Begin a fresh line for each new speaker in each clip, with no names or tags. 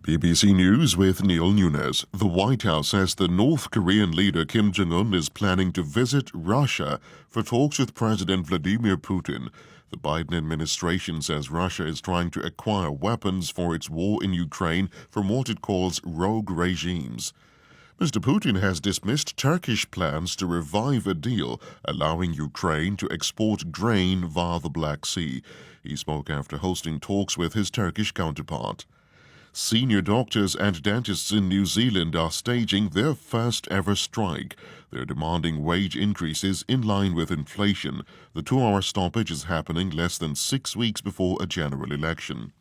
BBC News with Neil Nunes. The White House says the North Korean leader Kim Jong-un is planning to visit Russia for talks with President Vladimir Putin. The Biden administration says Russia is trying to acquire weapons for its war in Ukraine from what it calls rogue regimes. Mr. Putin has dismissed Turkish plans to revive a deal allowing Ukraine to export grain via the Black Sea. He spoke after hosting talks with his Turkish counterpart. Senior doctors and dentists in New Zealand are staging their first ever strike. They're demanding wage increases in line with inflation. The 2-hour stoppage is happening less than 6 weeks before a general election.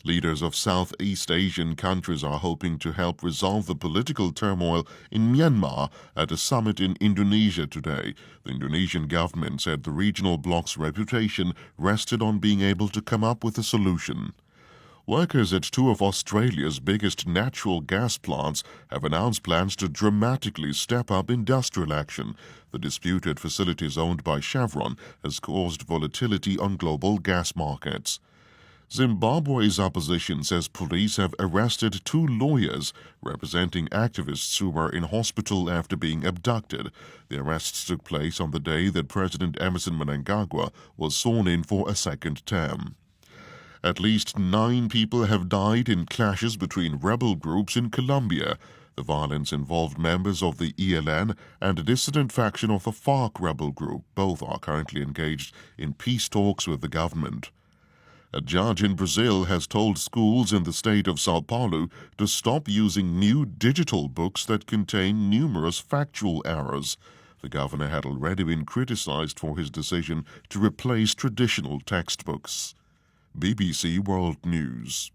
Leaders of Southeast Asian countries are hoping to help resolve the political turmoil in Myanmar at a summit in Indonesia today. The Indonesian government said the regional bloc's reputation rested on being able to come up with a solution. Workers at 2 of Australia's biggest natural gas plants have announced plans to dramatically step up industrial action. The disputed facilities owned by Chevron has caused volatility on global gas markets. Zimbabwe's opposition says police have arrested 2 lawyers representing activists who were in hospital after being abducted. The arrests took place on the day that President Emmerson Mnangagwa was sworn in for a second term. At least 9 people have died in clashes between rebel groups in Colombia. The violence involved members of the ELN and a dissident faction of the FARC rebel group. Both are currently engaged in peace talks with the government. A judge in Brazil has told schools in the state of São Paulo to stop using new digital books that contain numerous factual errors. The governor had already been criticized for his decision to replace traditional textbooks. BBC World News.